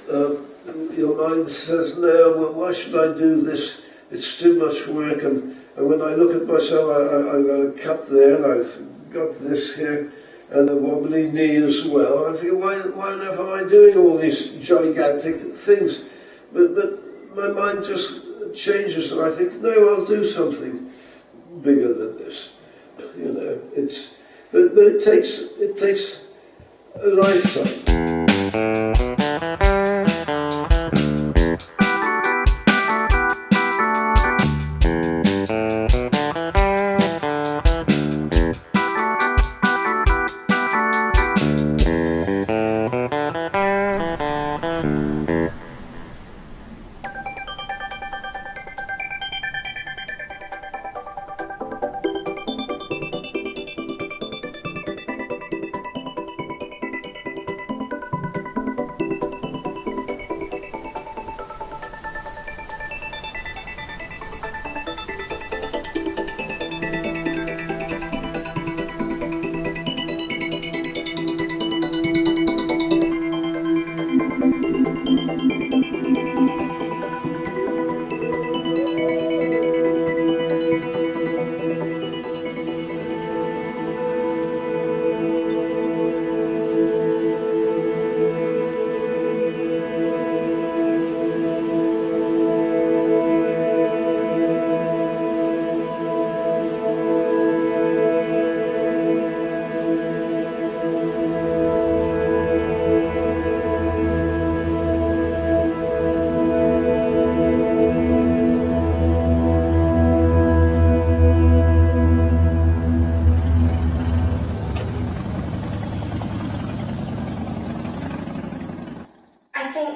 your mind says, no, well, why should I do this? It's too much work. And when I look at myself, I've got a cut there, and I've got this here, and a wobbly knee as well. I think, why on earth am I doing all these gigantic things? But my mind just changes, and I think, no, I'll do something bigger than this. You know, but it takes a lifetime.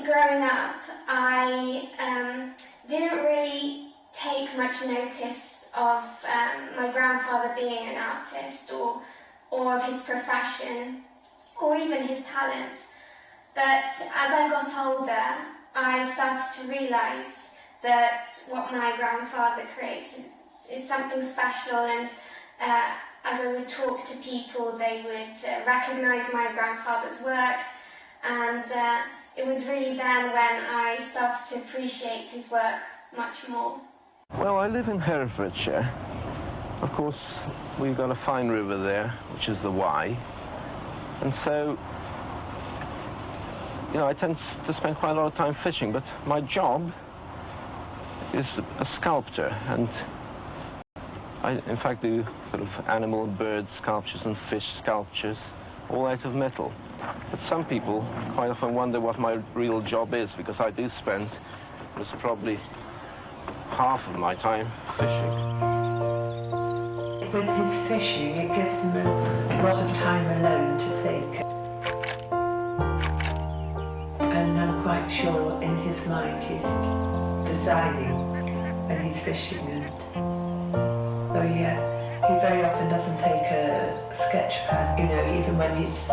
Growing up, I didn't really take much notice of my grandfather being an artist or of his profession or even his talent. But as I got older, I started to realise that what my grandfather created is something special, and as I would talk to people, they would recognise my grandfather's work, and it was really then when I started to appreciate his work much more. Well, I live in Herefordshire. Of course, we've got a fine river there, which is the Wye. And so, you know, I tend to spend quite a lot of time fishing, but my job is a sculptor, and I, in fact, do sort of animal, bird sculptures and fish sculptures, all out of metal. But some people quite often wonder what my real job is, because I do spend, it's probably half of my time fishing. With his fishing, it gives him a lot of time alone to think. And I'm quite sure in his mind he's designing when he's fishing, and though he very often doesn't take a sketch pad, you know, even when he's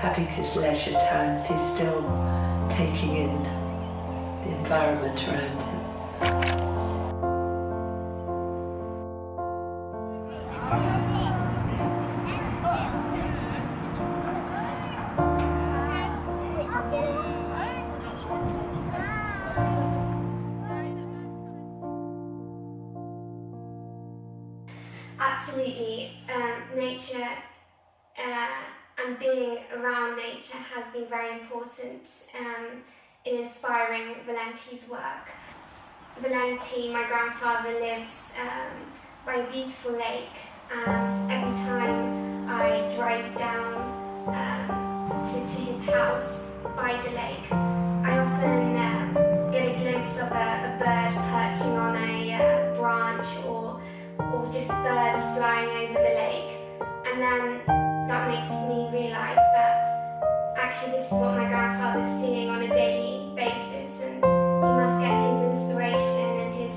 having his leisure times, he's still taking in the environment around him. Absolutely, nature and being around nature has been very important in inspiring Walenty's work. Walenty, my grandfather, lives by a beautiful lake, and every time I drive down to his house by the lake, I often get a glimpse of a bird perching on a branch, or just birds flying over the lake, and then that makes me realise that actually this is what my grandfather's seeing on a daily basis, and he must get his inspiration and his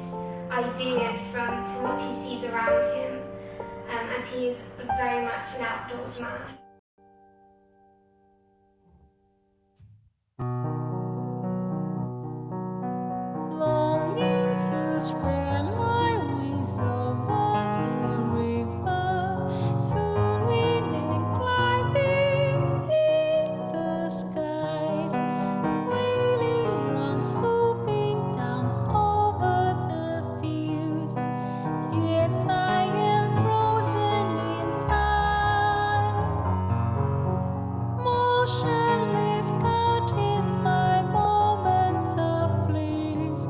ideas from what he sees around him, as he is very much an outdoors man. Longing to spread my wings over the rivers, serene and gliding in the skies, waiting motionless, counting my moment of bliss.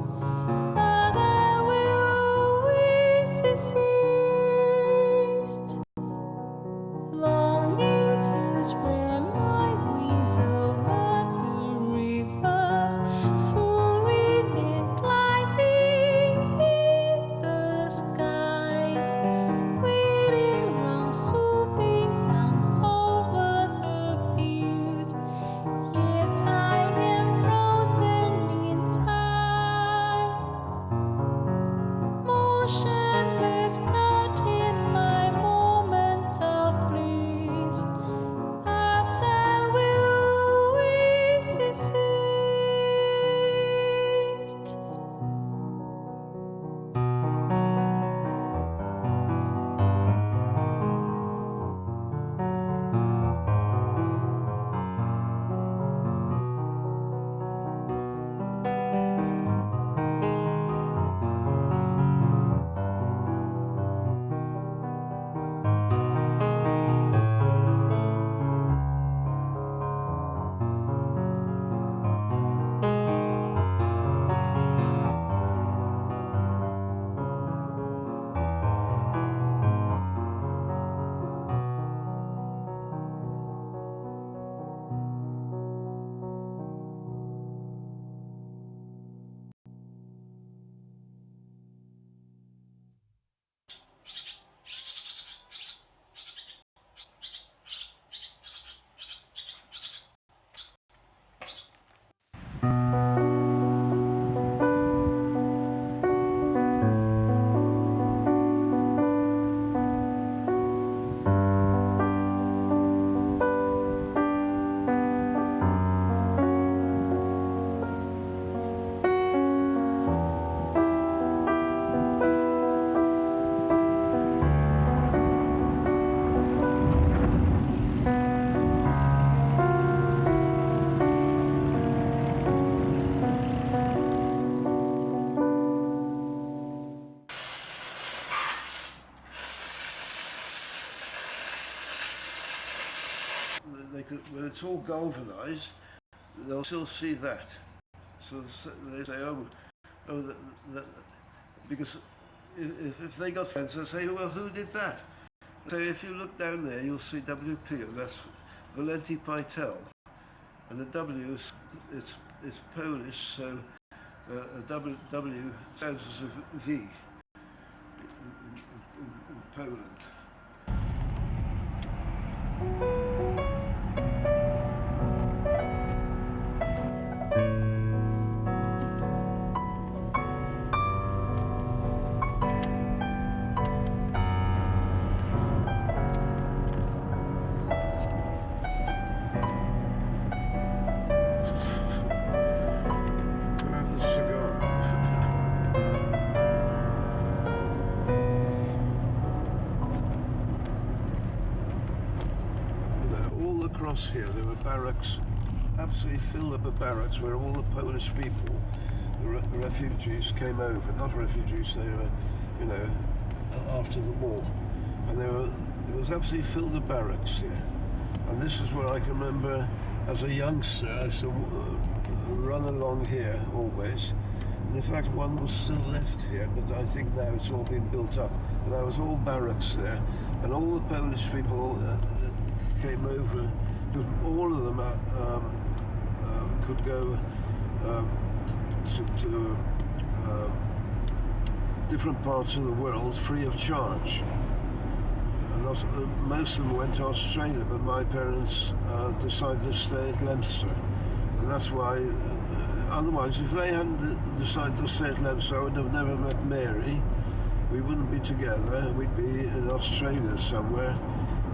As I will always exist, longing to spread my wings over the rivers, soaring and gliding in the skies, waiting round, swooping down over the fields. Yet I am frozen in time, motionless, counting my moment of bliss. As I will always exist. They could, when it's all galvanized, they'll still see that. So they say, because if they got fans, they say, well, who did that? So if you look down there, you'll see WP, and that's Walenty Pytel. And the W, it's Polish, so a W stands as a V in Poland. Across here there were barracks, absolutely filled up with barracks where all the Polish people, the refugees, came over. Not refugees, they were, after the war. And it was absolutely filled with barracks here. And this is where I can remember as a youngster, I used to run along here always. And in fact one was still left here, but I think now it's all been built up. But there was all barracks there, and all the Polish people came over. All of them could go to different parts of the world free of charge. And most of them went to Australia, but my parents decided to stay at Leinster. And that's why, otherwise, if they hadn't decided to stay at Leinster, I would have never met Mary. We wouldn't be together. We'd be in Australia somewhere.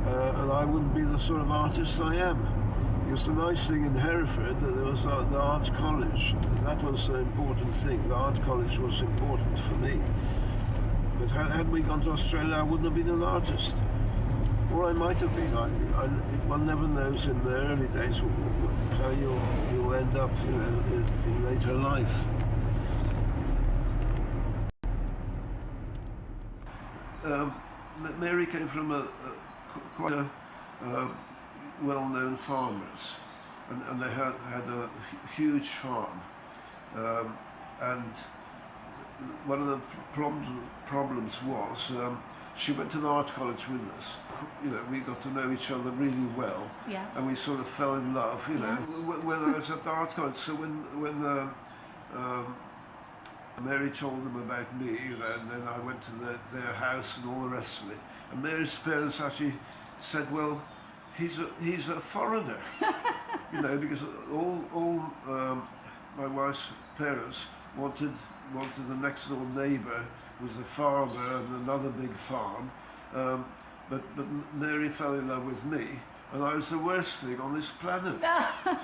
And I wouldn't be the sort of artist I am. Because the nice thing in Hereford, there was the art college. That was the important thing. The art college was important for me. But had we gone to Australia, I wouldn't have been an artist. Or I might have been. One never knows in the early days how you'll end up, in later life. Mary came from quite well-known farmers, and they had a huge farm, and one of the problems was she went to the art college with us. You know, we got to know each other really well, Yeah. and we sort of fell in love. You know, Yes. when I was at the art college. So when Mary told them about me, you know, and then I went to their house and all the rest of it. And Mary's parents actually said, "Well, he's a foreigner," you know, because all my wife's parents wanted the next door neighbour was a farmer and another big farm, but Mary fell in love with me, and I was the worst thing on this planet.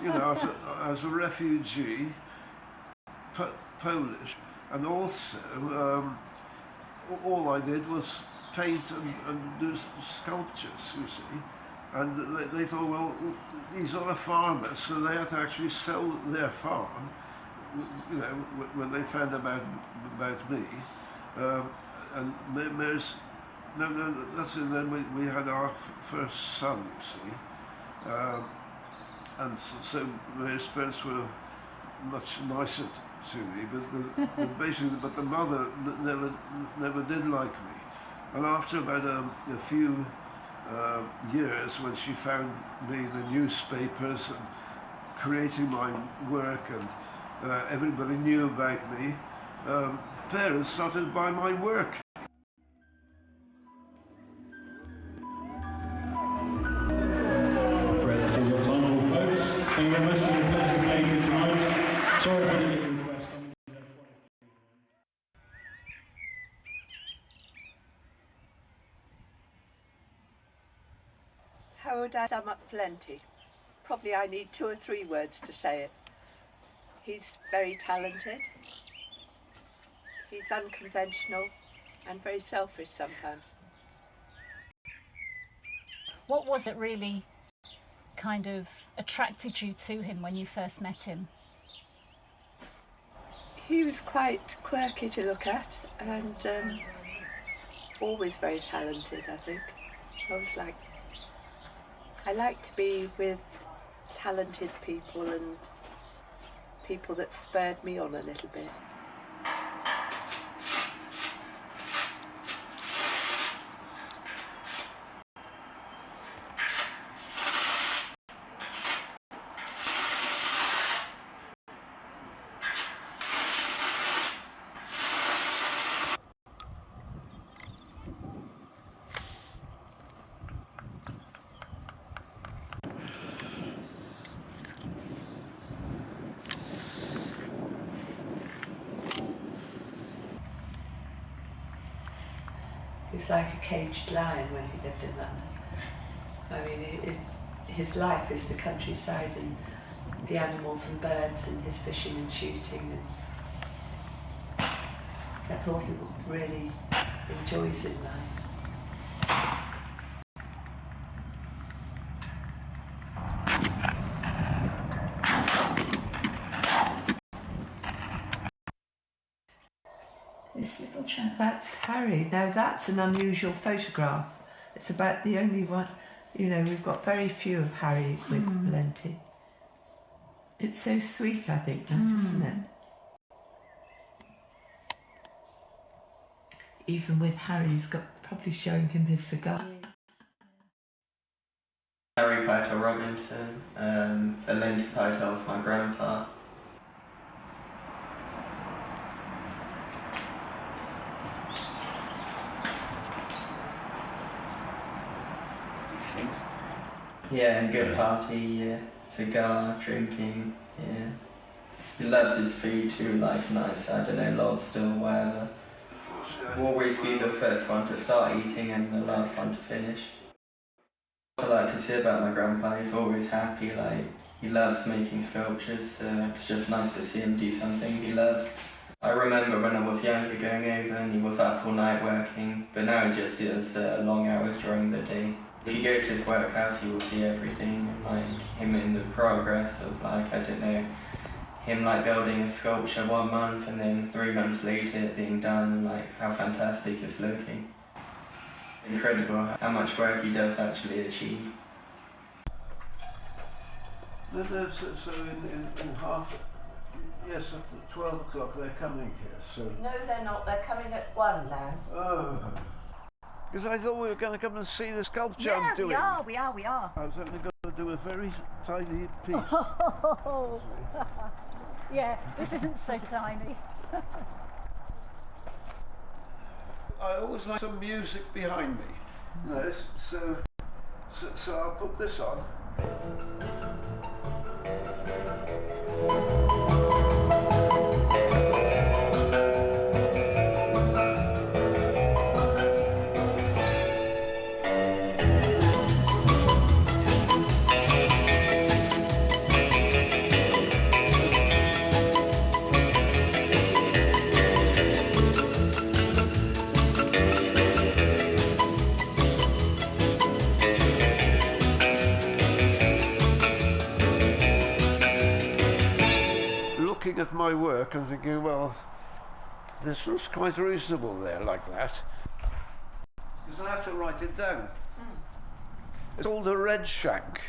You know, I was a refugee, Polish, and also all I did was paint and do sculptures, you see. And they thought, well, he's not a farmer, so they had to actually sell their farm, you know, when they found about me. And Mary's, no, that's it. Then we had our first son, you see. And so Mary's parents were much nicer to me, but basically, but the mother never did like me. And after about a few years, when she found me in the newspapers and creating my work, and everybody knew about me, parents started to buy my work. Friends, we've got time for folks. Thank you very much. It's been a pleasure playing you tonight. Sorry for the request. How would I sum up Walenty? Probably I need 2 or 3 words to say it. He's very talented. He's unconventional and very selfish sometimes. What was it really kind of attracted you to him when you first met him? He was quite quirky to look at and always very talented, I think. I like to be with talented people and people that spurred me on a little bit. He's like a caged lion when he lived in London. I mean, his life is the countryside and the animals and birds and his fishing and shooting, and that's all he really enjoys in life. This little chap. That's Harry. Now that's an unusual photograph. It's about the only one, you know, we've got very few of Harry with Walenty. It's so sweet, I think, that, isn't it? Even with Harry, he's got probably showing him his cigar. Harry Pytel Robinson, Walenty Pytel was my grandpa. Yeah, good party, yeah. Cigar, drinking, yeah. He loves his food too, like nice, I don't know, lobster or whatever. Will always be the first one to start eating and the last one to finish. What I like to say about my grandpa, he's always happy, like, he loves making sculptures, so it's just nice to see him do something he loves. I remember when I was younger going over and he was up all night working, but now he just does long hours during the day. If you go to his workhouse, you will see everything, like him in the progress of, like, I don't know, him like building a sculpture 1 month and then 3 months later it being done, like how fantastic it's looking. Incredible how much work he does actually achieve. No, so in half, yes, at 12 o'clock they're coming here, so... No, they're not. They're coming at 1 now. Oh. Because I thought we were going to come and see the sculpture I'm doing. we are. I was only going to do a very tiny piece. Oh. Yeah, this isn't so tiny. I always like some music behind me. No, so I'll put this on. Looking at my work and thinking, well, this looks quite reasonable there, like that. Because I have to write it down. It's called a red shank.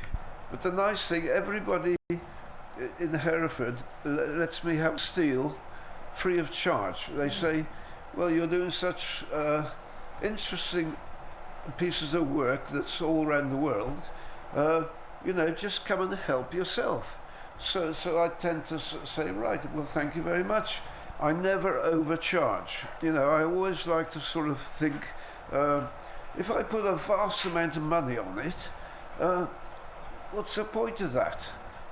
But the nice thing, everybody in Hereford lets me have steel free of charge. They say, well, you're doing such interesting pieces of work that's all around the world. You know, just come and help yourself. So I tend to say, right, well, thank you very much. I never overcharge. You know, I always like to sort of think, if I put a vast amount of money on it, what's the point of that?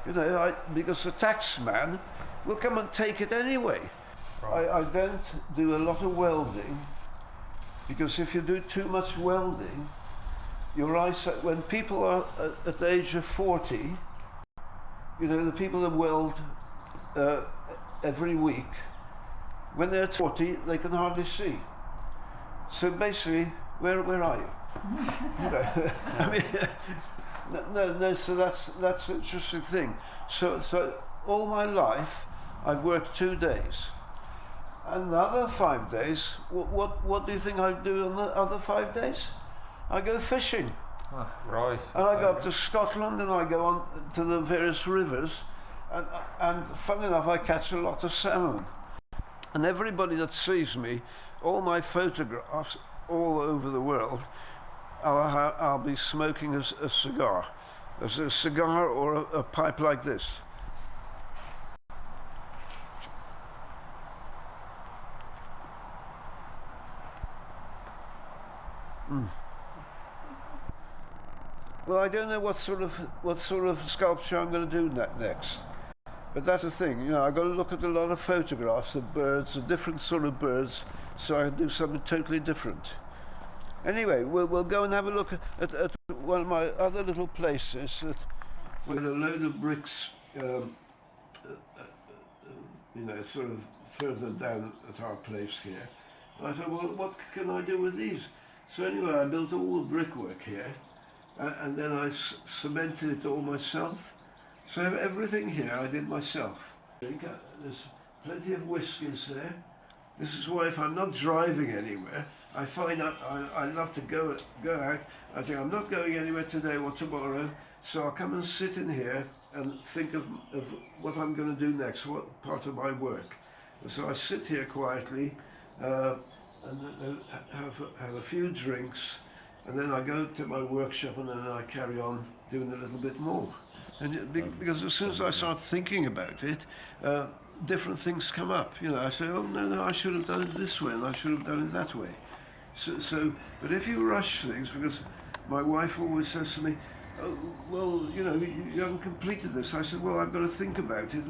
You know, because the taxman will come and take it anyway. Right. I don't do a lot of welding, because if you do too much welding, your eyesight, when people are at the age of 40, you know, the people that weld every week, when they're 40, they can hardly see. So basically, where are you? You know, I mean, no. So that's an interesting thing. So all my life, I've worked 2 days. And the other 5 days, what do you think I do on the other 5 days? I go fishing. Oh, right. And I go up to Scotland and I go on to the various rivers, and funnily enough, I catch a lot of salmon. And everybody that sees me, all my photographs all over the world, I'll be smoking a cigar. There's a cigar or a pipe like this. Well, I don't know what sort of sculpture I'm going to do next, but that's the thing. You know, I've got to look at a lot of photographs of birds, of different sort of birds, so I can do something totally different. Anyway, we'll go and have a look at one of my other little places with a load of bricks, you know, sort of further down at our place here. And I thought, well, what can I do with these? So anyway, I built all the brickwork here. And then I cemented it all myself. So everything here I did myself. There's plenty of whiskies there. This is why if I'm not driving anywhere, I find I love to go out. I think I'm not going anywhere today or tomorrow, so I'll come and sit in here and think of what I'm going to do next, what part of my work. And so I sit here quietly and have a few drinks. And then I go to my workshop and then I carry on doing a little bit more. And because as soon as I start thinking about it, different things come up. You know, I say, oh no, I should have done it this way and I should have done it that way. So but if you rush things, because my wife always says to me, oh, well, you know, you haven't completed this. I said, well, I've got to think about it.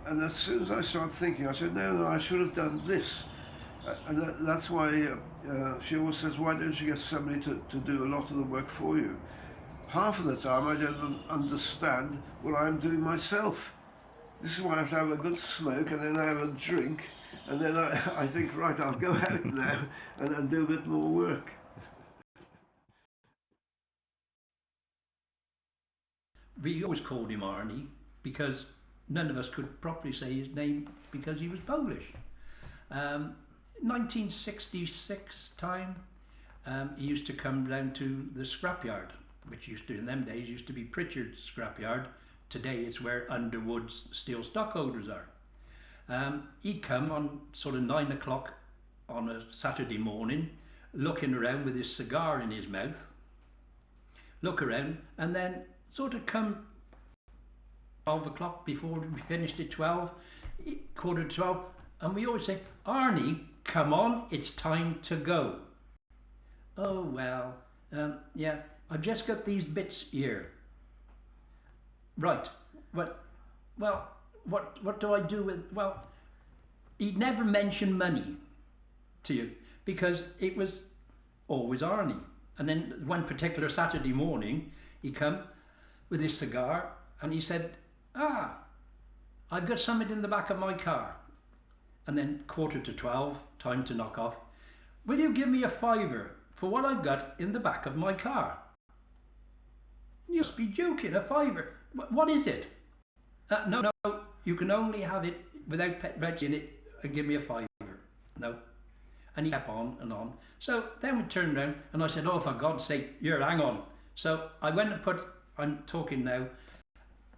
And as soon as I start thinking, I said, no, I should have done this. And that's why she always says, why don't you get somebody to do a lot of the work for you? Half of the time I don't understand what I'm doing myself. This is why I have to have a good smoke and then I have a drink and then I think, right, I'll go out now and do a bit more work. We always called him Arnie because none of us could properly say his name because he was Polish. 1966 time, he used to come down to the scrapyard, which used to, in them days, used to be Pritchard's scrapyard, today it's where Underwood's steel stockholders are. He'd come on sort of 9 o'clock on a Saturday morning, looking around with his cigar in his mouth, look around, and then sort of come 12 o'clock before we finished at 12, quarter to 12, and we always say, Arnie, come on, it's time to go. Oh, well, yeah, I've just got these bits here. Right, what do I do with, well, he'd never mention money to you because it was always Arnie. And then one particular Saturday morning, he come with his cigar and he said, I've got something in the back of my car. And then quarter to 12, time to knock off. Will you give me a £5 for what I've got in the back of my car? You must be joking, a £5. What is it? No, you can only have it without registering it and give me a £5. No. And he kept on and on. So then we turned around and I said, oh, for God's sake, hang on. So I went and put, I'm talking now,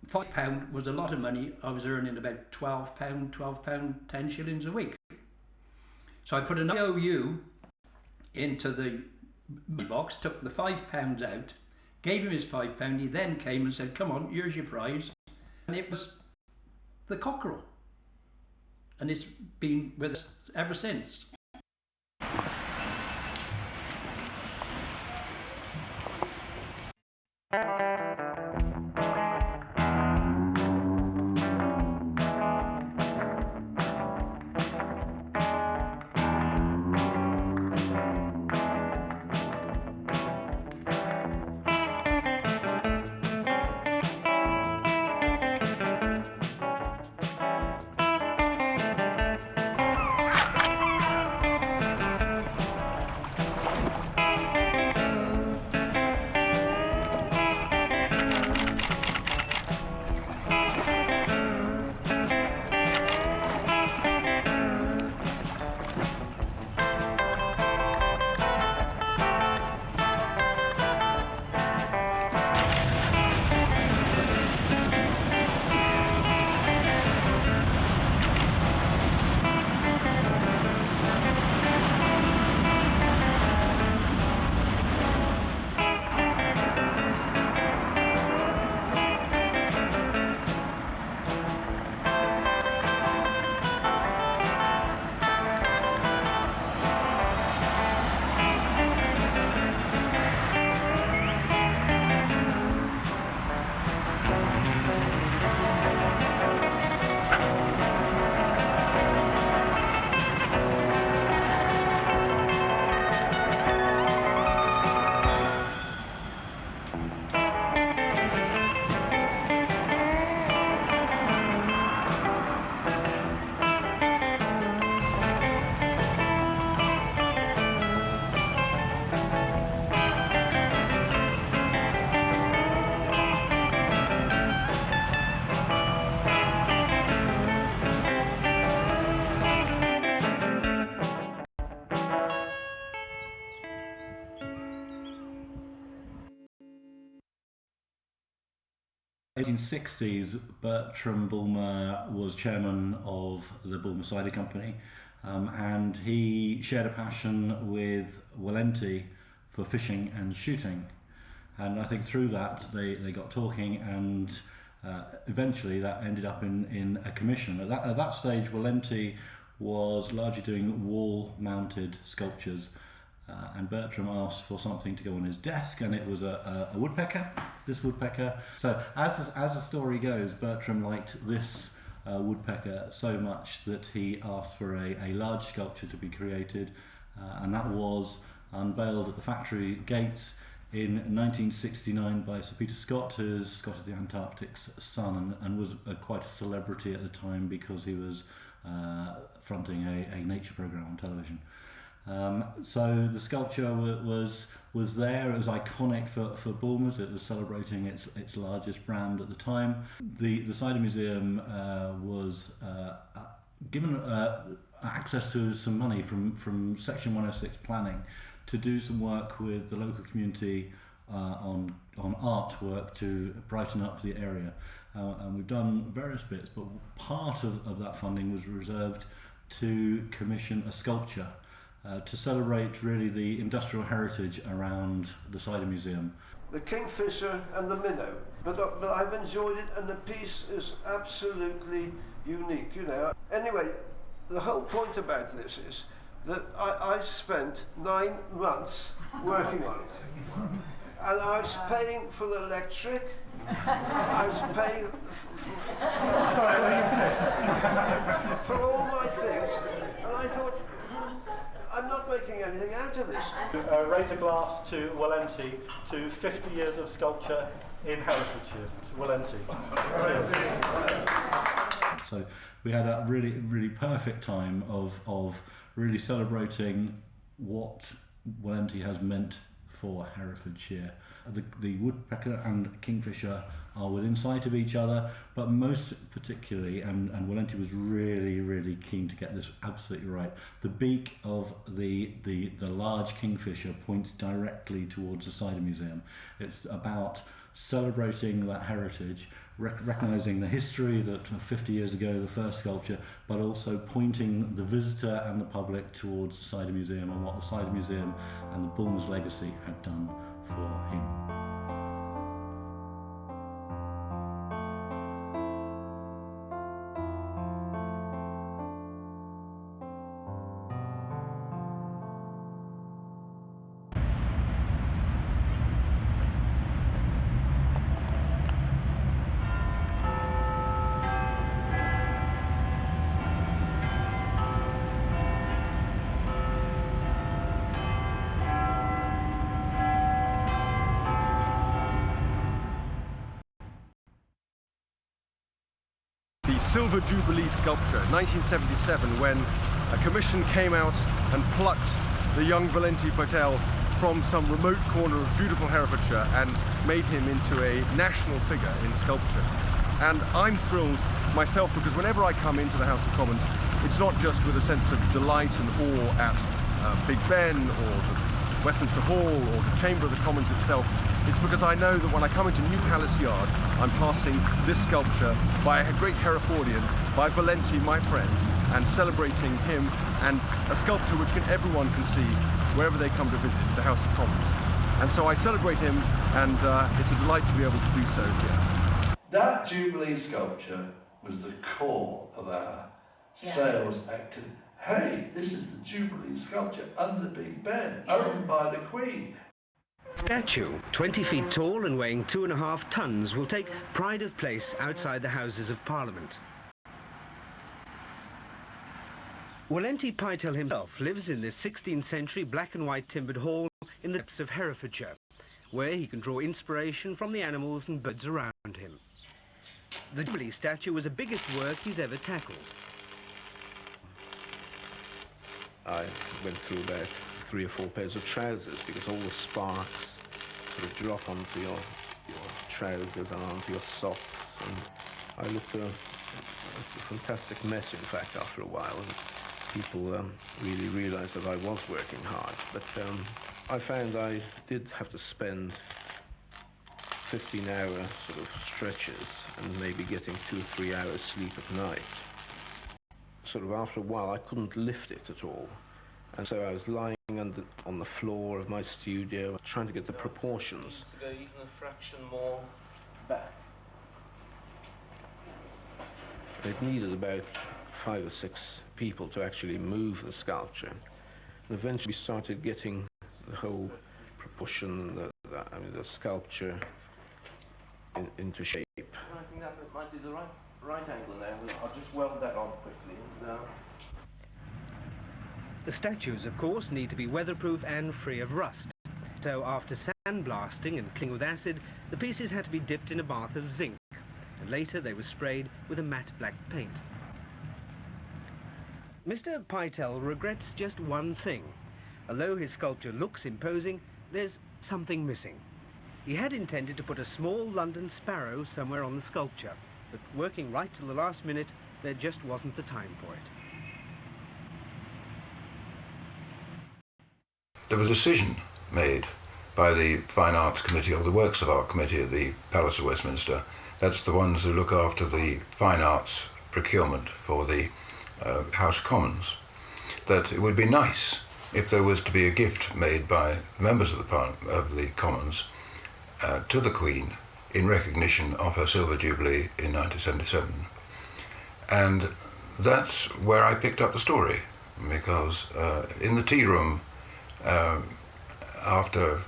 £5 was a lot of money. I was earning about £12, 10 shillings a week. So I put an IOU into the box, took the £5 out, gave him his £5. He then came and said, come on, here's your prize. And it was the cockerel. And it's been with us ever since. In the 1860s, Bertram Bulmer was chairman of the Bulmer Cider Company, and he shared a passion with Walenty for fishing and shooting. And I think through that they got talking, and eventually that ended up in a commission. At that stage, Walenty was largely doing wall-mounted sculptures, and Bertram asked for something to go on his desk, and it was a woodpecker, this woodpecker. So as the story goes, Bertram liked this woodpecker so much that he asked for a large sculpture to be created, and that was unveiled at the factory gates in 1969 by Sir Peter Scott, who's Scott of the Antarctic's son, and was quite a celebrity at the time because he was fronting a nature programme on television. So the sculpture was there. It was iconic for Bulmer's. It was celebrating its largest brand at the time. The Cider Museum was given access to some money from Section 106 planning to do some work with the local community on artwork to brighten up the area. and we've done various bits, but part of that funding was reserved to commission a sculpture to celebrate really the industrial heritage around the Cider Museum. The kingfisher and the minnow, but I've enjoyed it, and the piece is absolutely unique, you know. Anyway, the whole point about this is that I've spent 9 months working on it, and I was paying for the electric, I was paying for all my things, and I thought, I'm not making anything out of this. Raise a glass to Walenty, to 50 years of sculpture in Herefordshire. Walenty. So we had a really perfect time of really celebrating what Walenty has meant for Herefordshire. The woodpecker and kingfisher are within sight of each other, but most particularly, and Walenty was really keen to get this absolutely right, the beak of the large kingfisher points directly towards the Cider Museum. It's about celebrating that heritage, recognising the history that 50 years ago, the first sculpture, but also pointing the visitor and the public towards the Cider Museum and what the Cider Museum and the Bulmer's legacy had done for him. Silver Jubilee sculpture, 1977, when a commission came out and plucked the young Walenty Pytel from some remote corner of beautiful Herefordshire and made him into a national figure in sculpture. And I'm thrilled myself, because whenever I come into the House of Commons, it's not just with a sense of delight and awe at Big Ben or the Westminster Hall or the Chamber of the Commons itself. It's because I know that when I come into New Palace Yard, I'm passing this sculpture by a great Herefordian, by Walenty, my friend, and celebrating him, and a sculpture which everyone can see wherever they come to visit the House of Commons. And so I celebrate him, and it's a delight to be able to do so here. That Jubilee sculpture was the core of our sales activity. Hey, this is the Jubilee sculpture under Big Ben, owned by the Queen. Statue, 20 feet tall and weighing 2.5 tons, will take pride of place outside the Houses of Parliament. Walenty Pytel himself lives in this 16th century black and white timbered hall in the depths of Herefordshire, where he can draw inspiration from the animals and birds around him. The Jubilee statue was the biggest work he's ever tackled. I went through about 3 or 4 pairs of trousers, because all the sparks sort of drop onto your trousers and onto your socks, and I looked a fantastic mess, in fact, after a while, and people really realised that I was working hard. But I found I did have to spend 15-hour sort of stretches and maybe getting 2 or 3 hours sleep at night. Sort of after a while I couldn't lift it at all, and so I was lying on the floor of my studio trying to get the proportions. To go even a fraction more back. It needed about 5 or 6 people to actually move the sculpture, and eventually we started getting the whole proportion, the sculpture into shape. I think that might be the right angle there. I'll just weld that on quickly. The statues, of course, need to be weatherproof and free of rust. So after sandblasting and cleaning with acid, the pieces had to be dipped in a bath of zinc, and later they were sprayed with a matte black paint. Mr. Pytel regrets just one thing. Although his sculpture looks imposing, there's something missing. He had intended to put a small London sparrow somewhere on the sculpture, but working right till the last minute, there just wasn't the time for it. There was a decision made by the Fine Arts Committee, or the Works of Art Committee at the Palace of Westminster, That's the ones who look after the fine arts procurement for the House Commons. That it would be nice if there was to be a gift made by members of the Commons to the Queen in recognition of her Silver Jubilee in 1977. And that's where I picked up the story, because in the tea room, after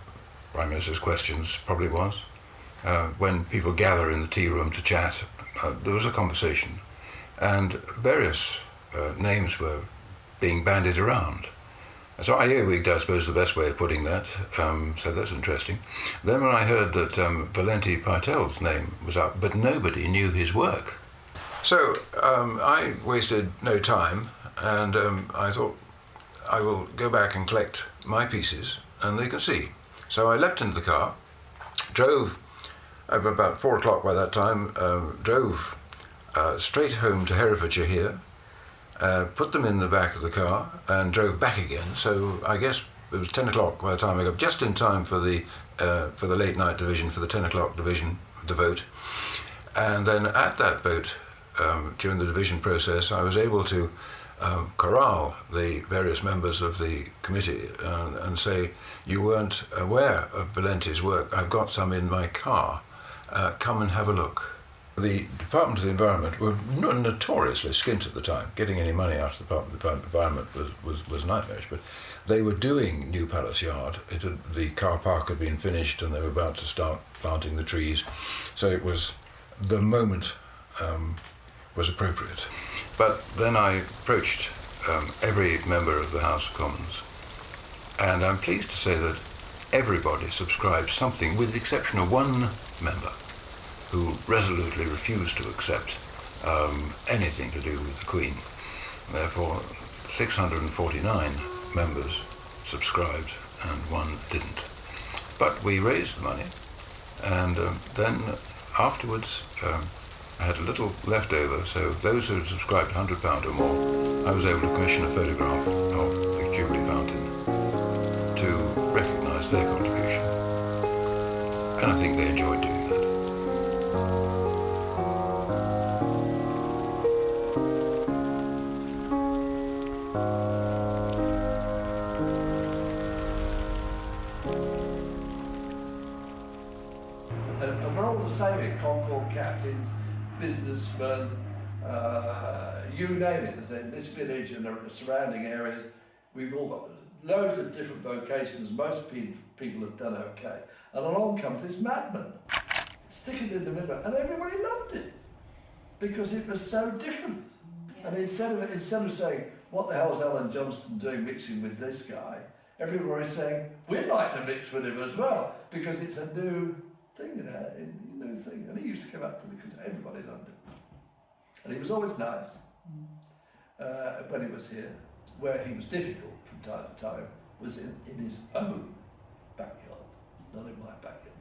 Prime Minister's questions probably was, when people gather in the tea room to chat, there was a conversation, and various names were being bandied around. So I earwigged, I suppose, the best way of putting that, so that's interesting. Then when I heard that Walenty Pytel's name was up, but nobody knew his work. So I wasted no time, and I thought I will go back and collect my pieces, and they can see. So I leapt into the car, drove, about 4 o'clock by that time, drove straight home to Herefordshire here, put them in the back of the car and drove back again. So I guess it was 10 o'clock by the time I got, just in time for the late night division, for the 10 o'clock division, the vote. And then at that vote, during the division process, I was able to corral the various members of the committee and say, you weren't aware of Walenty's work, I've got some in my car, come and have a look. The Department of the Environment were notoriously skint at the time. Getting any money out of the Department of the Environment was nightmarish, but they were doing New Palace Yard. The car park had been finished and they were about to start planting the trees, so it was, the moment was appropriate. But then I approached every member of the House of Commons, and I'm pleased to say that everybody subscribed something, with the exception of one member who resolutely refused to accept anything to do with the Queen. Therefore, 649 members subscribed and one didn't. But we raised the money, and then afterwards I had a little left over, so those who had subscribed £100 or more, I was able to commission a photograph of the Jubilee Fountain to recognise their contribution. And I think they enjoyed doing that. And we're all the same in Concord captains, businessmen, you name it. As in this village and the surrounding areas, we've all got loads of different vocations. Most people have done okay. And along comes this madman, stick it in the middle, and everybody loved it because it was so different. And instead of saying, what the hell is Alan Johnston doing mixing with this guy, everybody's saying, we'd like to mix with him as well, because it's a new thing, a new thing. And he used to come up to me because everybody loved him. And he was always nice when he was here. Where he was difficult from time to time was in his own backyard, not in my backyard.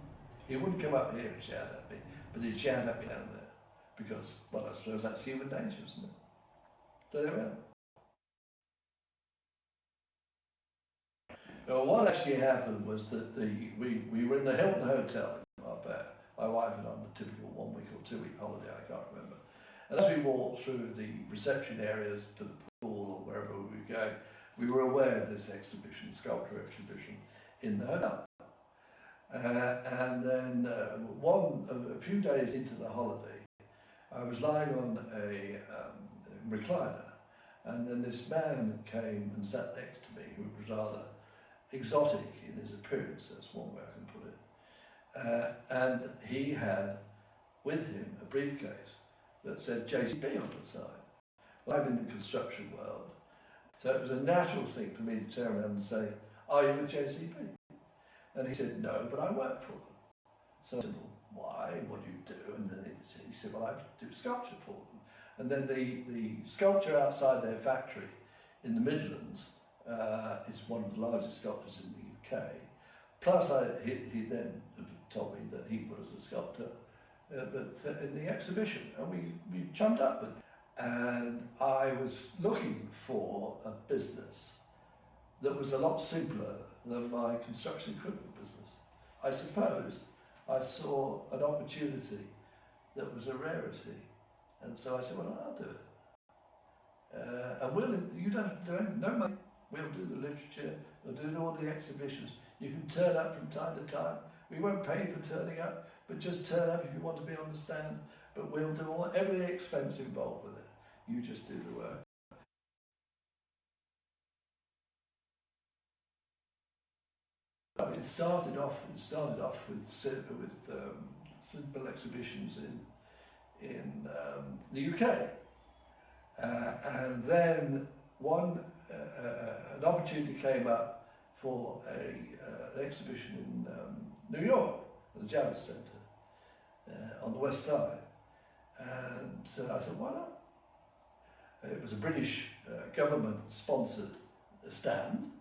He wouldn't come up here and shout at me, but he'd shout at me down there, because, well, I suppose that's human nature, isn't it? So there we are. Well, what actually happened was that we were in the Hilton Hotel in Marbella. My wife and I on a typical 1 week or 2 week holiday, I can't remember. And as we walked through the reception areas to the pool or wherever we were going, we were aware of this exhibition, sculpture exhibition, in the hotel. And then a few days into the holiday, I was lying on a recliner, and then this man came and sat next to me, who was rather exotic in his appearance, that's one way I can put it. And he had with him a briefcase that said JCB on the side. Well, I'm in the construction world, so it was a natural thing for me to turn around and say, are you with JCB? And he said, no, but I work for them. So I said, well, why? What do you do? And then he said, well, I do sculpture for them. And then the sculpture outside their factory in the Midlands is one of the largest sculptures in the UK. Plus, he then told me that he was the sculptor in the exhibition, and we chummed up with him. And I was looking for a business that was a lot simpler than my construction equipment business. I suppose I saw an opportunity that was a rarity. And so I said, well, I'll do it. And you don't have to do anything, no money. We'll do the literature, we'll do all the exhibitions. You can turn up from time to time. We won't pay for turning up, but just turn up if you want to be on the stand. But we'll do every expense involved with it. You just do the work. It started off with simple exhibitions in the UK, and then an opportunity came up for an exhibition in New York at the Javits Centre on the West Side, and I thought, why not? It was a British government-sponsored stand,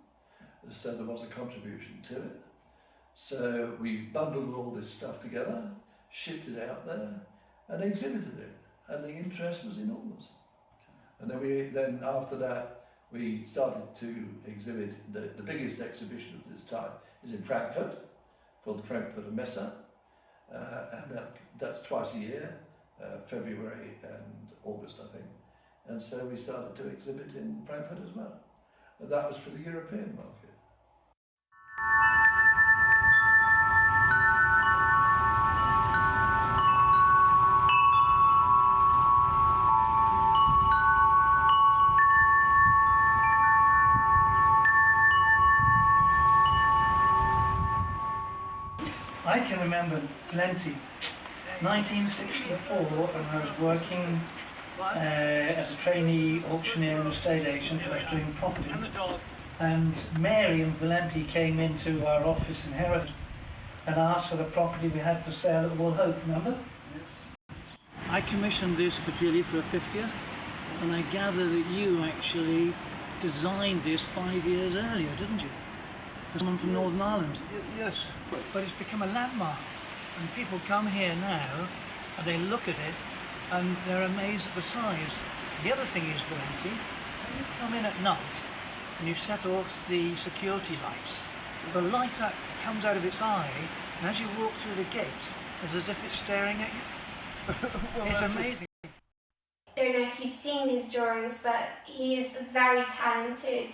so there was a contribution to it. So we bundled all this stuff together, shipped it out there, and exhibited it, and the interest was enormous. And then after that, we started to exhibit. The biggest exhibition of this type is in Frankfurt, called the Frankfurter Messe, and that's twice a year, February and August, I think. And so we started to exhibit in Frankfurt as well. And that was for the European market. I can remember plenty. 1964, when I was working as a trainee auctioneer and estate agent, I was doing property. And Mary and Walenty came into our office in Hereford and asked for the property we had for sale at Wall Hope, remember? I commissioned this for Gilly for her 50th, and I gather that you actually designed this 5 years earlier, didn't you? For someone from Northern Ireland. Yes. But it's become a landmark, and people come here now and they look at it and they're amazed at the size. The other thing is, Walenty, when you come in at night and you set off the security lights, the light comes out of its eye, and as you walk through the gates, it's as if it's staring at you. Well, it's amazing. I don't know if you've seen his drawings, but he is very talented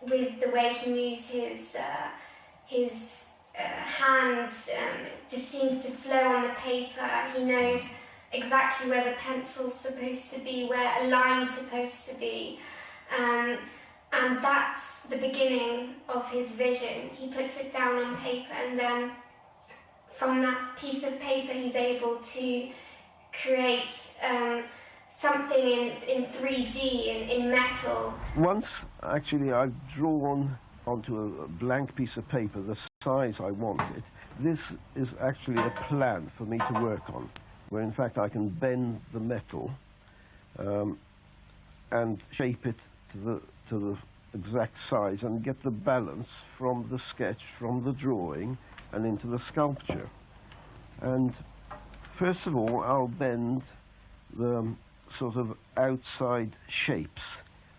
with the way he moves his hand. Just seems to flow on the paper. He knows exactly where the pencil's supposed to be, where a line's supposed to be. And that's the beginning of his vision. He puts it down on paper, and then from that piece of paper he's able to create something in 3D, in metal. Once, actually, I've drawn onto a blank piece of paper the size I wanted. This is actually a plan for me to work on, where in fact I can bend the metal and shape it to the exact size and get the balance from the sketch, from the drawing, and into the sculpture. And first of all, I'll bend the sort of outside shapes,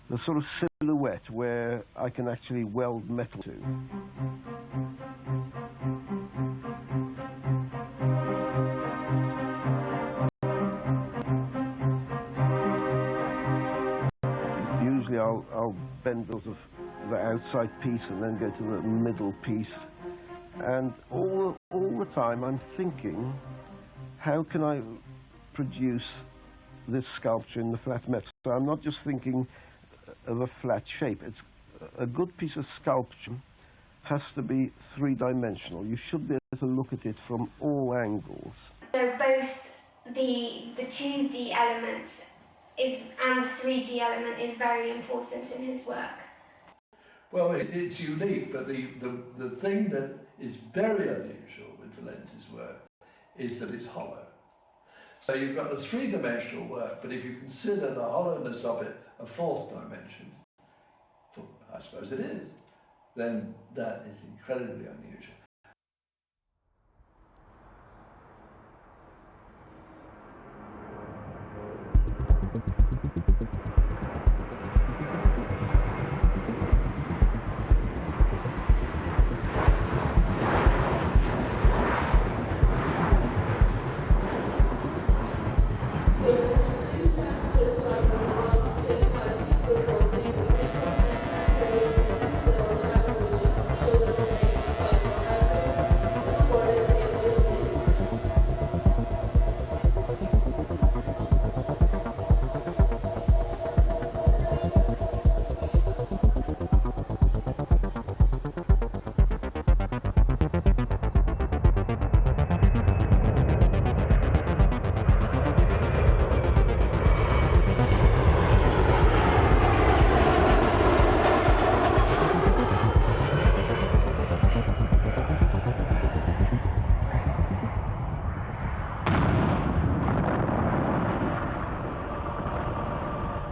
the sort of silhouette where I can actually weld metal to. Usually I'll bend sort of the outside piece and then go to the middle piece, and all the time I'm thinking, how can I produce this sculpture in the flat metal? So I'm not just thinking of a flat shape. It's a good piece of sculpture has to be three-dimensional. You should be able to look at it from all angles. So both the 2D element and the 3D element is very important in his work. Well, it's unique, but the thing that is very unusual with Walenty's work is that it's hollow. So you've got a three-dimensional work, but if you consider the hollowness of it a fourth dimension, I suppose it is, then that is incredibly unusual.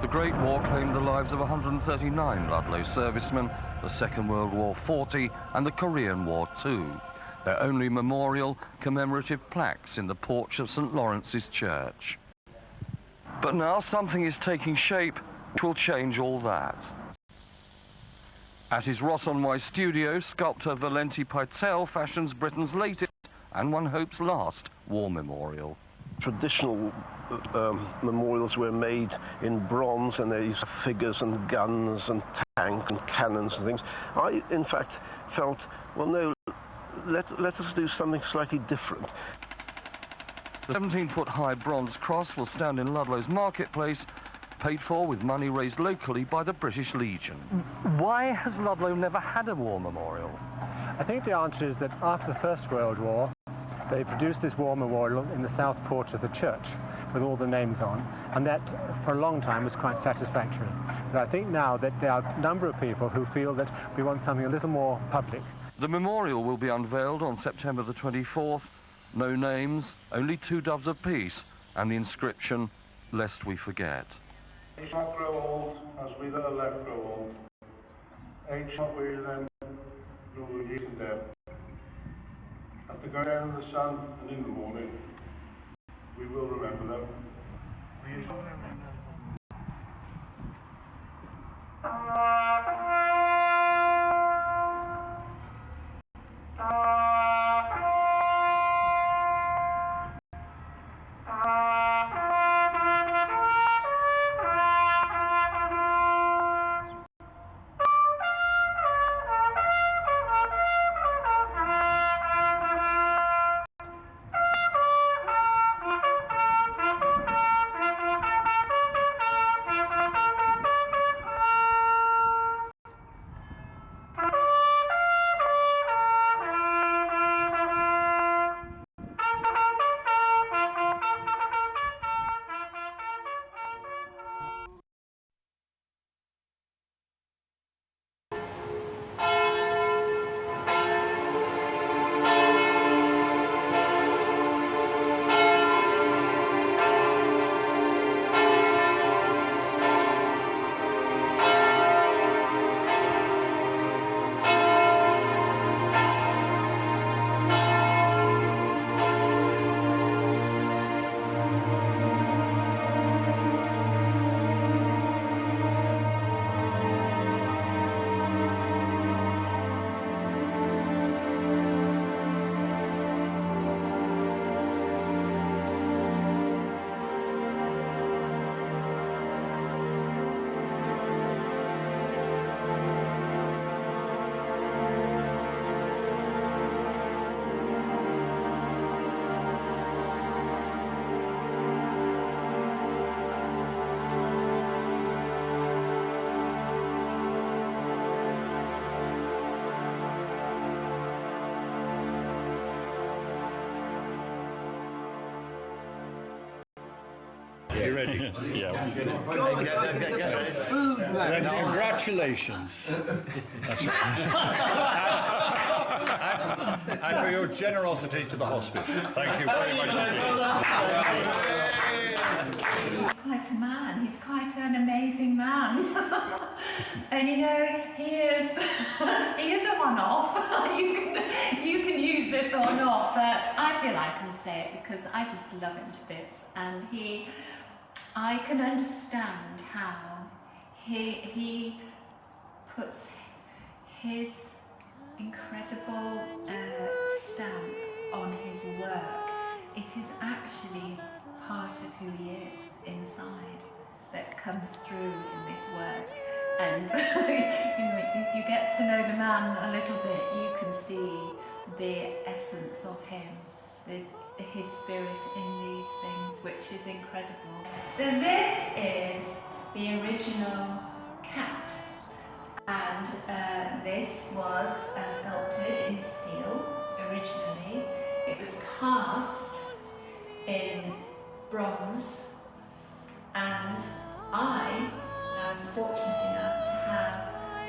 The Great War claimed the lives of 139 Ludlow servicemen, the Second World War 40 and the Korean War 2. Their only memorial, commemorative plaques in the porch of St Lawrence's Church. But now something is taking shape which will change all that. At his Ross-on-Wye studio, sculptor Walenty Pytel fashions Britain's latest and one hopes last war memorial. Traditional memorials were made in bronze, and they used figures and guns and tanks and cannons and things. I, in fact, felt, well, no, let us do something slightly different. The 17-foot-high bronze cross will stand in Ludlow's marketplace, paid for with money raised locally by the British Legion. Why has Ludlow never had a war memorial? I think the answer is that after the First World War, they produced this war memorial in the south porch of the church with all the names on, and that for a long time was quite satisfactory. But I think now that there are a number of people who feel that we want something a little more public. The memorial will be unveiled on September the 24th. No names, only 2 doves of peace, and the inscription, "Lest we forget." Age not grow old, as we that are left grow old. Age not weary them, nor will ye condemn. At the going down of the sun and in the morning, we will remember them. We shall remember them. You ready? Yeah. Get some food, man. Congratulations. That's right. and for your generosity to the hospice. Thank you very much indeed. He's quite a man. He's quite an amazing man. And you know, he is a one-off. you can use this or not, but I feel I can say it because I just love him to bits, and I can understand how he puts his incredible stamp on his work. It is actually part of who he is inside that comes through in this work. And you know, if you get to know the man a little bit, you can see the essence of him, his spirit in these things, which is incredible. So this is the original cat, and this was sculpted in steel originally. It was cast in bronze, and I am fortunate enough to have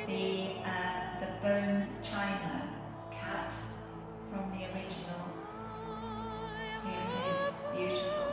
the bone china cat from the original. Here it is, beautiful.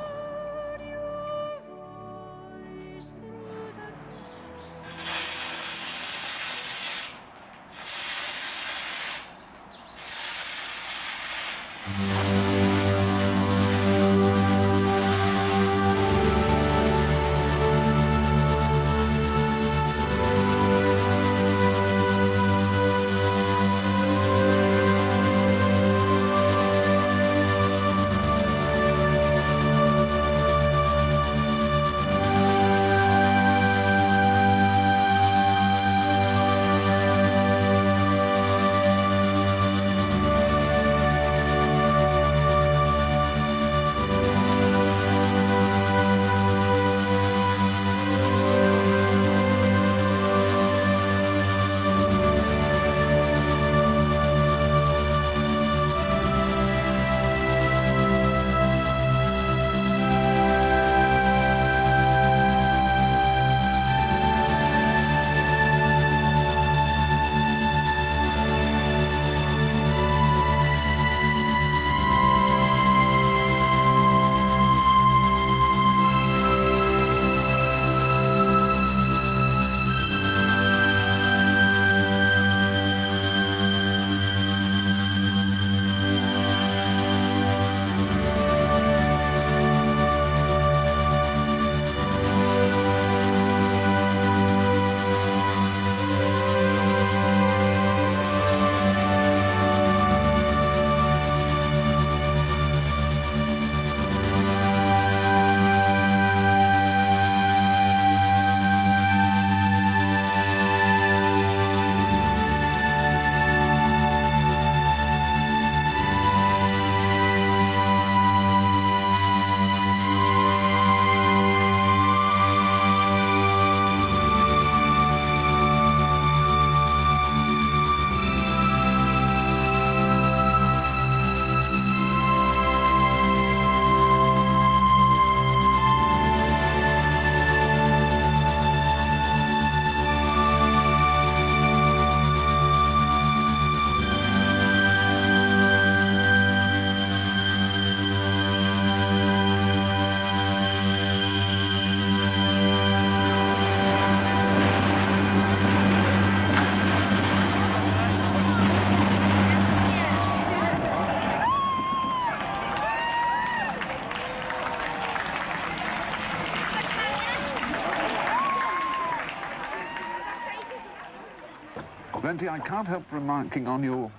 Walenty, I can't help remarking on your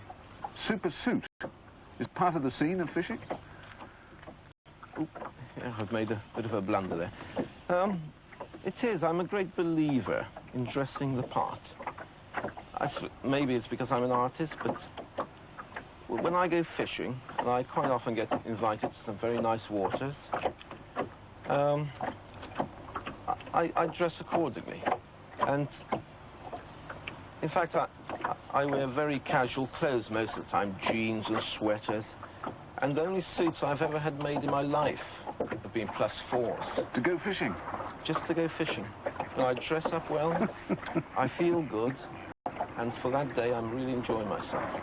super suit. Is part of the scene of fishing? Oop, yeah, I've made a bit of a blunder there. It is. I'm a great believer in dressing the part. Maybe it's because I'm an artist, but when I go fishing, and I quite often get invited to some very nice waters, I dress accordingly. And in fact, I wear very casual clothes most of the time, jeans and sweaters. And the only suits I've ever had made in my life have been +4s. To go fishing? Just to go fishing. And I dress up well, I feel good, and for that day I'm really enjoying myself.